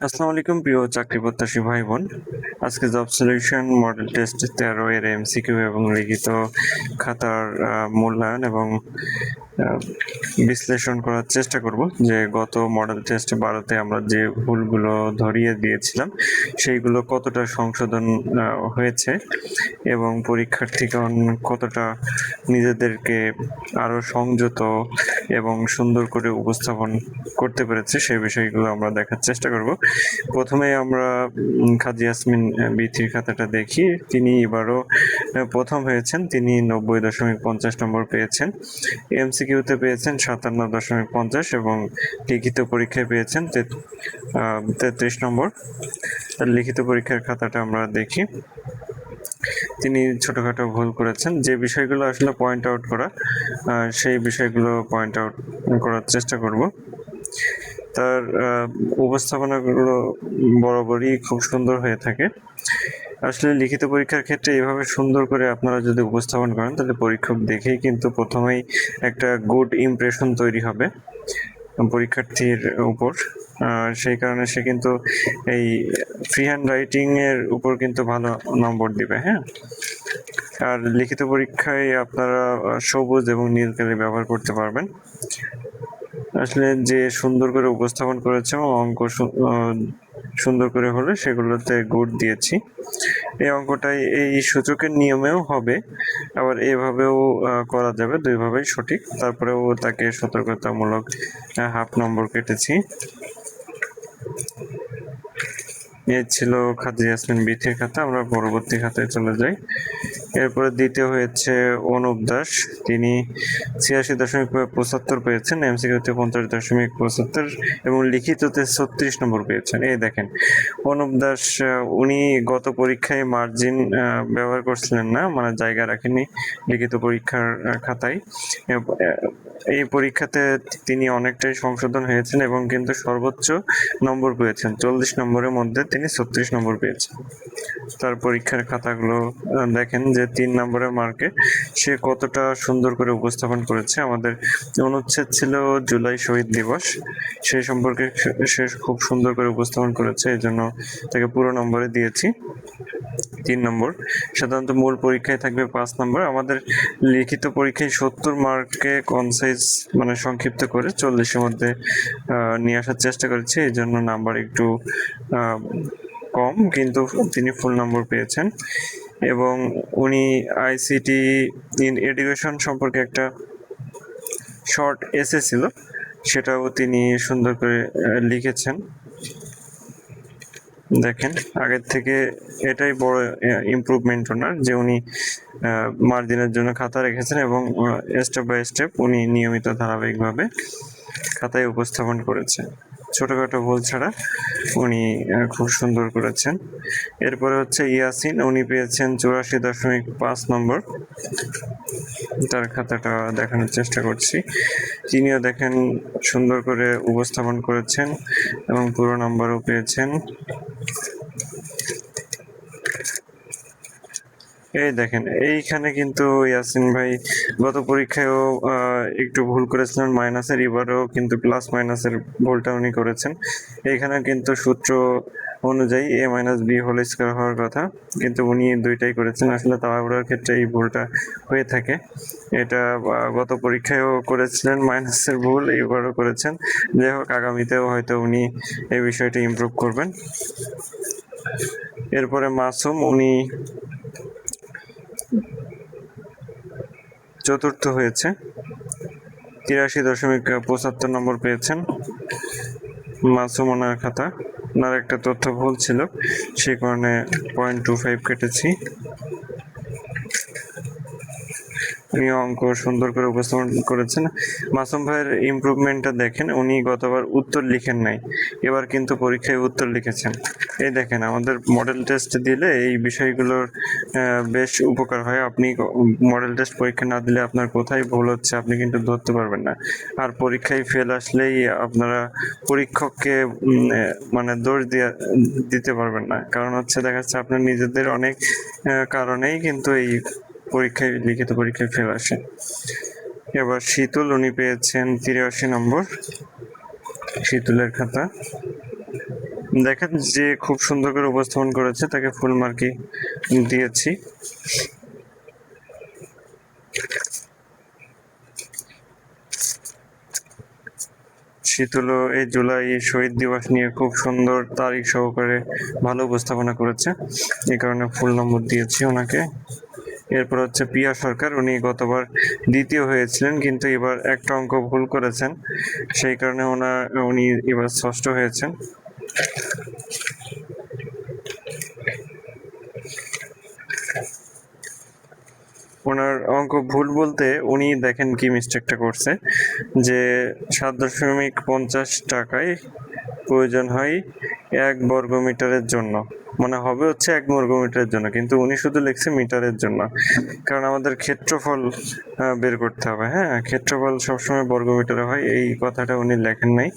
আসসালামু আলাইকুম প্রিয় চাকরি প্রত্যাশী ভাই বোন। আজকে জব সলিউশন মডেল টেস্ট 13 এর এমসিকিউ এবং লিখিত খাতার মূল্যায়ন এবং বিশ্লেষণ করার চেষ্টা করব যে গত মডেল টেস্ট 12তে আমরা যে ভুলগুলো ধরিয়ে দিয়েছিলাম সেইগুলো কতটা সংশোধন হয়েছে এবং পরীক্ষার্থীগণ কতটা নিজেদেরকে আরো সংযত এবং সুন্দর করে উপস্থাপন করতে পেরেছে সেই বিষয়গুলো আমরা দেখার চেষ্টা করব। প্রথমে আমরা কাজী ইয়াসমিন বৃত্তির খাতাটা দেখি। তিনি এবারও প্রথম হয়েছেন, তিনি 90.50 নম্বর পেয়েছেন। এমসিকিউতে পেয়েছেন 57.50 এবং লিখিত পরীক্ষায় পেয়েছেন 33 নম্বর। লিখিত পরীক্ষার খাতাটা আমরা দেখি। তিনি ছোটখাটো ভুল করেছেন, যে বিষয়গুলো আসলে পয়েন্ট আউট করা সেই বিষয়গুলো পয়েন্ট আউট করার চেষ্টা করব। তার উপস্থাপনাগুলো বরাবরই খুব সুন্দর হয়ে থাকে। আসলে লিখিত পরীক্ষার ক্ষেত্রে এভাবে সুন্দর করে আপনারা যদি উপস্থাপন করেন তাহলে পরীক্ষক দেখেই কিন্তু প্রথমেই একটা গুড ইমপ্রেশন তৈরি হবে পরীক্ষার্থীর উপর। সেই কারণে সে কিন্তু এই ফ্রি হ্যান্ড রাইটিং এর উপর কিন্তু ভালো নম্বর দিবে। হ্যাঁ, আর লিখিত পরীক্ষায় আপনারা সবুজ এবং নীল কালি ব্যবহার করতে পারবেন। আসলে যে সুন্দর করে উপস্থাপন করেছে এবং অঙ্ক সুন্দর করে হলে সেগুলোতে গুড দিয়েছি। এই অঙ্কটাই এই সূচকের নিয়মেও হবে, আবার এভাবেও করা যাবে, দুইভাবেই সঠিক। তারপরেও তাকে সতর্কতামূলক হাফ নম্বর কেটেছি। এই ছিল কাজী ইয়াসমিন বৃত্তির খাতা। আমরা পরবর্তী খাতায় চলে যাই। এরপরে দ্বিতীয় হয়েছে অনুপ দাস, তিনি 86.75 পেয়েছেন, এমসিকিউতে 50.75 এবং লিখিততে 36 নম্বর পেয়েছেন। এই দেখেন অনুপ দাস, উনি গত পরীক্ষায় মার্জিন ব্যবহার করছিলেন না, মানে জায়গা রাখেনি লিখিত পরীক্ষার খাতায়। এই পরীক্ষাতে তিনি অনেকটাই সংশোধন হয়েছেন এবং কিন্তু সর্বোচ্চ নম্বর পেয়েছেন। 40 নম্বরের মধ্যে তিনি 36 নম্বর পেয়েছেন। তার পরীক্ষার খাতাগুলো দেখেন যে 3 নম্বরের মার্কে সে কতটা সুন্দর করে উপস্থাপন করেছে। আমাদের অনুচ্ছেদ ছিল জুলাই শহীদ দিবস, সেই সম্পর্কে সে খুব সুন্দর করে উপস্থাপন করেছে, এই জন্য তাকে পুরো নম্বরে দিয়েছি 3 নম্বর। সাধারণত মূল পরীক্ষায় থাকবে 5 নম্বর। আমাদের লিখিত পরীক্ষায় 70 মার্কে কনসাইজ মানে সংক্ষিপ্ত করে 40-এর মধ্যে নিয়ে আসার চেষ্টা করেছি, এই জন্য নাম্বার একটু কম, কিন্তু তিনি ফুল নম্বর পেয়েছেন। এবং উনি আইসিটি ইন এডুকেশন সম্পর্কে একটা শর্ট এসে ছিল, সেটাও তিনি সুন্দর করে লিখেছেন। দেখেন আগের থেকে এটাই বড় ইমপ্রুভমেন্ট ওনার, যে উনি মার্জিনের জন্য খাতা রেখেছেন এবং স্টেপ বাই স্টেপ উনি নিয়মিত ধারাবাহিকভাবে খাতায় উপস্থাপন করেছেন। ছোটখাটো ভুল ছাড়া উনি খুব সুন্দর করেছেন। এরপরে হচ্ছে ইয়াসিন, উনি পেয়েছেন 84.5 নম্বর। তার খাতাটা দেখানোর চেষ্টা করছি। তিনিও দেখেন সুন্দর করে উপস্থাপন করেছেন এবং পুরো নাম্বারও পেয়েছেন। এই দেখেন এইখানে কিন্তু ইয়াসিন ভাই গত পরীক্ষায়ও একটু ভুল করেছিলেন মাইনাসের, এবারও কিন্তু প্লাস মাইনাসের ভুলটা উনি করেছেন। এইখানে কিন্তু সূত্র অনুযায়ী a minus B whole square হওয়ার কথা, কিন্তু উনি দুইটাই করেছেন। আসলে তাড়াহুড়োর ক্ষেত্রে এই ভুলটা হয়ে থাকে। এটা গত পরীক্ষায়ও করেছিলেন মাইনাসের ভুল, এবারও করেছেন। যাই হোক, আগামীতেও হয়তো উনি এই বিষয়টা ইমপ্রুভ করবেন। এরপরে মাসুম, উনি চতুর্থ হয়েছে, 83.75 নম্বর পেয়েছেন। মাসুম ওনার খাতা, ওনার একটা তথ্য ভুল ছিল, সেই কারণে 0.25 কেটেছি। উনি অঙ্ক সুন্দর করে উপস্থাপন করেছেন। মাসুম ভাইয়ের ইমপ্রুভমেন্টটা দেখেন, উনি গতবার উত্তর লিখেন নাই, এবার কিন্তু পরীক্ষায় উত্তর লিখেছেন। এই দেখেন আমাদের মডেল টেস্ট দিলে এই বিষয়গুলোর বেশ উপকার হয়। আপনি মডেল টেস্ট পরীক্ষা না দিলে আপনার কোথায় ভুল হচ্ছে আপনি কিন্তু ধরতে পারবেন না। আর পরীক্ষায় ফেল আসলেই আপনারা পরীক্ষককে মানে দোষ দিতে পারবেন না, কারণ হচ্ছে দেখা যাচ্ছে আপনার নিজেদের অনেক কারণেই কিন্তু এই পরীক্ষায় লিখিত পরীক্ষায় ফেল আসে। এবার শীতল, উনি পেয়েছেন 83 নম্বর। শীতলের খাতা দেখেন যে খুব সুন্দর করে উপস্থাপন করেছে তাকে ফুল মার্কই দিয়েছি। শীতল এই জুলাই শহীদ দিবস নিয়ে খুব সুন্দর তারিখ সহকারে ভালো উপস্থাপনা করেছে, এই কারণে ফুল নম্বর দিয়েছি ওনাকে। এরপর হচ্ছে পিয়া সরকার, উনি গতবার দ্বিতীয় হয়েছিলেন কিন্তু এবার একটা অঙ্ক ভুল করেছেন, সেই কারণে উনি এবার ষষ্ঠ হয়েছেন। ওনার অঙ্ক ভুল বলতে উনি দেখেন কি মিস্টেকটা করছে, যে 7.50 টাকায় প্রয়োজন হয় 1 বর্গমিটারের জন্য, মানে হবে হচ্ছে 1 বর্গমিটারের জন্য, কিন্তু উনি শুধু লিখছে মিটারের জন্য, কারণ আমাদের ক্ষেত্রফল বের করতে হবে। হ্যাঁ, ক্ষেত্রফল সবসময় বর্গমিটারে হয়, এই কথাটা উনি লেখেন নাই,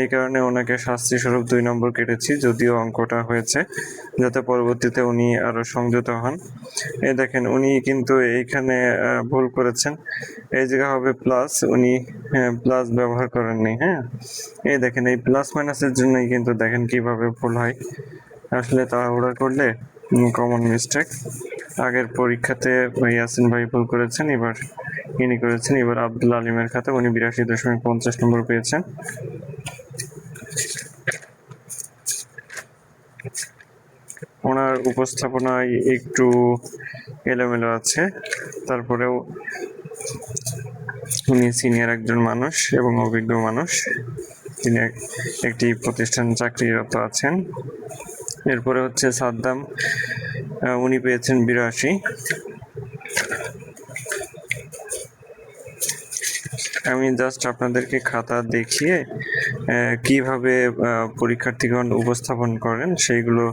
এই কারণে ওনাকে শাস্তি স্বরূপ 2 নম্বর কেটেছি, যদিও অঙ্কটা হয়েছে যাতে পরবর্তীতে উনি আরো সংযত হন। এই দেখেন উনি কিন্তু এইখানে ভুল করেছেন, এই জায়গা হবে প্লাস, উনি প্লাস ব্যবহার করেননি। হ্যাঁ, এই দেখেন এই প্লাস মাইনাসের জন্যই কিন্তু দেখেন কিভাবে ভুল হয়, আসলে তাড়াহুড়া করলে কমন মিস্টেক। আগের পরীক্ষাতে ইয়াসিন ভাই ভুল করেছেন, এবার ইনি করেছেন। এবার আব্দুল আলিমের খাতা, উনি 82.50 নম্বর পেয়েছেন। ওনার উপস্থাপনায় একটু এলোমেলো আছে, তারপরেও উনি সিনিয়র একজন মানুষ এবং অভিজ্ঞ মানুষ, তিনি একটি প্রতিষ্ঠান চাকরিরত আছেন। এরপরে হচ্ছে সাদ্দাম, উনি পেয়েছেন 82। আমি জাস্ট আপনাদেরকে খাতা দেখিয়ে কিভাবে পরীক্ষার্থীগণ উপস্থাপন করেন সেইগুলো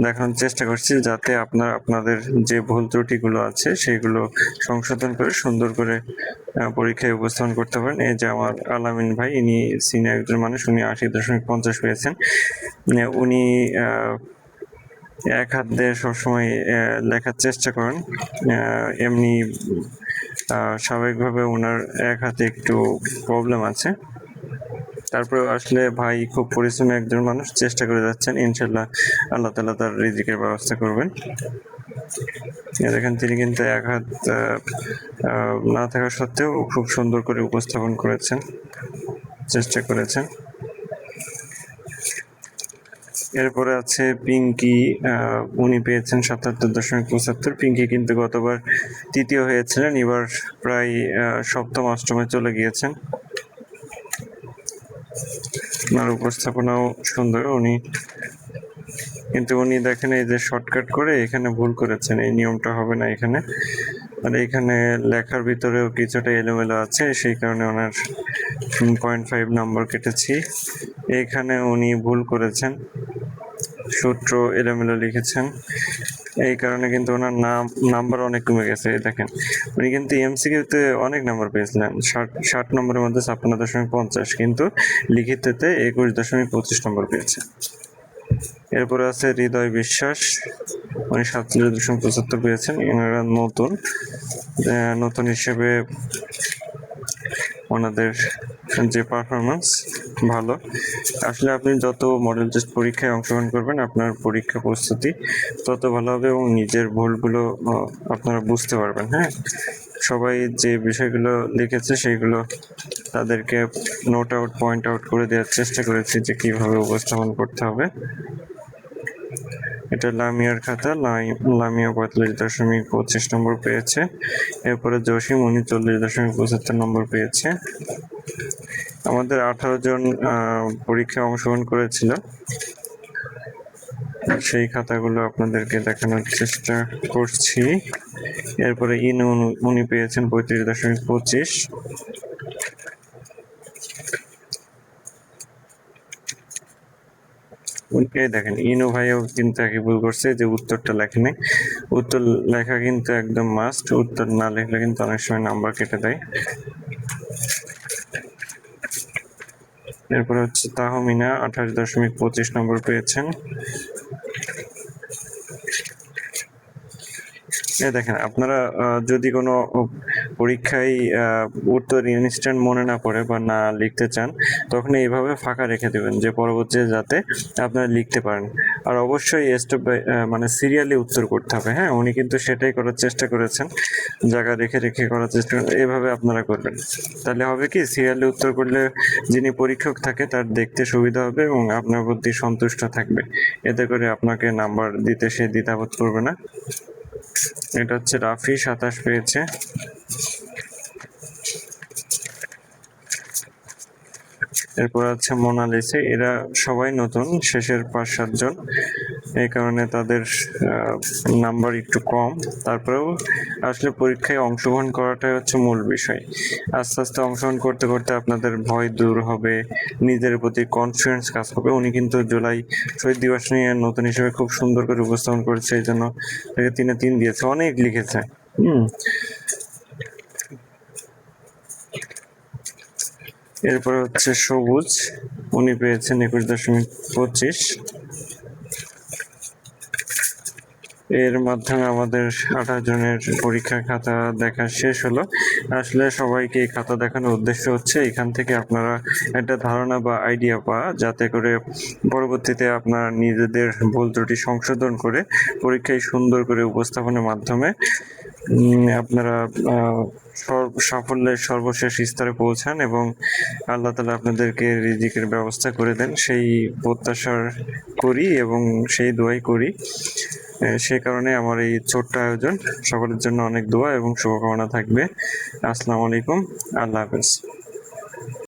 দেখানোর চেষ্টা করছি, যাতে আপনাদের যে ভুল ত্রুটিগুলো আছে সেগুলো সংশোধন করে সুন্দর করে পরীক্ষায় উপস্থাপন করতে পারেন। এই যে আমার আলামিন ভাই, ইনি সিনিয়র একজন মানুষ, উনি 80.50 পেয়েছেন। উনি এক হাত দিয়ে সবসময় লেখার চেষ্টা করেন, এমনি স্বাভাবিকভাবে ওনার এক হাতে একটু প্রবলেম আছে, তারপরে আসলে ভাই খুব পরিশ্রমী একজন মানুষ, চেষ্টা করে যাচ্ছেন, ইনশাল্লাহ আল্লাহ তাআলা তার রিজিকের ব্যবস্থা করবেন। দেখেন তিনি কিন্তু এক হাত না থাকা সত্ত্বেও খুব সুন্দর করে উপস্থাপন করেছেন, চেষ্টা করেছেন। এরপরে আছে পিঙ্কি, উনি পেয়েছেন 77.75। পিঙ্কি কিন্তু গতবার তৃতীয় হয়েছিলেন, এবার প্রায় সপ্তম অষ্টমে চলে গিয়েছেন। ওনার উপস্থাপনাও সুন্দর, কিন্তু উনি দেখেন এই যে শর্টকাট করে এখানে ভুল করেছেন, এই নিয়মটা হবে না এখানে, আর এখানে লেখার ভিতরেও কিছুটা এলোমেলো আছে, সেই কারণে ওনার 0.5 নম্বর কেটেছি। এখানে উনি ভুল করেছেন, সূত্র এলোমেলো লিখেছেন, এই কারণে কিন্তু ওনার নাম্বার অনেক কমে গেছে। দেখেন উনি কিন্তু এমসিকিউতে অনেক নাম্বার পেয়েছিলেন, 60 নম্বরের মধ্যে 56.50, কিন্তু লিখিততে 21.25 নম্বর পেয়েছে। এরপরে আছে হৃদয় বিশ্বাস, উনি 47.75 পেয়েছেন। এনারা নতুন হিসেবে ওনাদের যে পারফরমেন্স ভালো। আসলে আপনি যত মডেল টেস্ট পরীক্ষায় অংশগ্রহণ করবেন, আপনার পরীক্ষা প্রস্তুতি তত ভালো হবে এবং নিজের ভুলগুলো আপনারা বুঝতে পারবেন। হ্যাঁ, সবাই যে বিষয়গুলো লিখেছে সেইগুলো তাদেরকে নোট আউট, পয়েন্ট আউট করে দেওয়ার চেষ্টা করেছি যে কিভাবে উপস্থাপন করতে হবে। এটা লামিয়ার খাতা, লামিয়া 45.25 নম্বর পেয়েছে। এরপরে জসিম, উনি 40.75 নম্বর পেয়েছে। আমাদের 18 জন পরীক্ষায় অংশগ্রহণ করেছিল, সেই খাতাগুলো আপনাদেরকে দেখানোর চেষ্টা করছি। এরপরে উনি পেয়েছেন 35.25। দেখেন ইনু ভাইও কিন্তু একই ভুল করছে, যে উত্তরটা লেখেনি। উত্তর লেখা কিন্তু একদম মাস্ট, উত্তর না লিখলে কিন্তু অনেক সময় নাম্বার কেটে দেয়। এরপরে হচ্ছে তাহমিনা 28.25 নম্বর পেয়েছেন। দেখেন আপনারা যদি কোনো পরীক্ষায় উত্তর ইনস্ট্যান্ট মনে না পড়ে বা না লিখতে চান, তখন এইভাবে ফাঁকা রেখে দেবেন যে পরবর্তীতে যাতে আপনারা লিখতে পারেন। আর অবশ্যই স্টেপ বাই মানে সিরিয়ালি উত্তর করতে হবে। হ্যাঁ, উনি কিন্তু সেটাই করার চেষ্টা করেছেন, জায়গা রেখে রেখে করার চেষ্টা করেন। এভাবে আপনারা করবেন, তাহলে হবে কি সিরিয়ালি উত্তর করলে যিনি পরীক্ষক থাকে তার দেখতে সুবিধা হবে এবং আপনার প্রতি সন্তুষ্ট থাকবে। এতে করে আপনাকে নাম্বার দিতে সে দ্বিধাবোধ করবে না। এটা হচ্ছে রাফি 27 পেয়েছে। এরপর আছে মোনালিসা, এরা সবাই নতুন, শেষের 5-7 জন, এই কারণে তাদের নাম্বার একটু কম। তারপরেও আসলে পরীক্ষায় অংশগ্রহণ করাটাই হচ্ছে মূল বিষয়। আস্তে আস্তে অংশগ্রহণ করতে করতে আপনাদের ভয় দূর হবে, নিজের প্রতি কনফিডেন্স কাজ হবে। উনি কিন্তু জুলাই শহীদ দিবস নিয়ে নতুন হিসেবে খুব সুন্দর করে উপস্থাপন করেছে, এই জন্য 3-এ 3 দিয়েছে, অনেক লিখেছে। এরপরে হচ্ছে সবুজ, উনি পেয়েছেন 21.25। এর মাধ্যমে আমাদের 28 জনের পরীক্ষার খাতা দেখা শেষ হলো। আসলে সবাইকে এই খাতা দেখানোর উদ্দেশ্য হচ্ছে এখান থেকে আপনারা একটা ধারণা বা আইডিয়া পাওয়া, যাতে করে পরবর্তীতে আপনারা নিজেদের ভুল ত্রুটি সংশোধন করে পরীক্ষায় সুন্দর করে উপস্থাপনের মাধ্যমে আপনারা সাফল্যের সর্বশেষ স্তরে পৌঁছান এবং আল্লাহ তাআলা আপনাদেরকে রিজিকের ব্যবস্থা করে দেন, সেই প্রত্যাশা করি এবং সেই দোয়াই করি। সে কারণে আমার এই ছোট্ট আয়োজন। সকলের জন্য অনেক দোয়া এবং শুভকামনা থাকবে। আসসালামু আলাইকুম, আল্লাহ হাফেজ।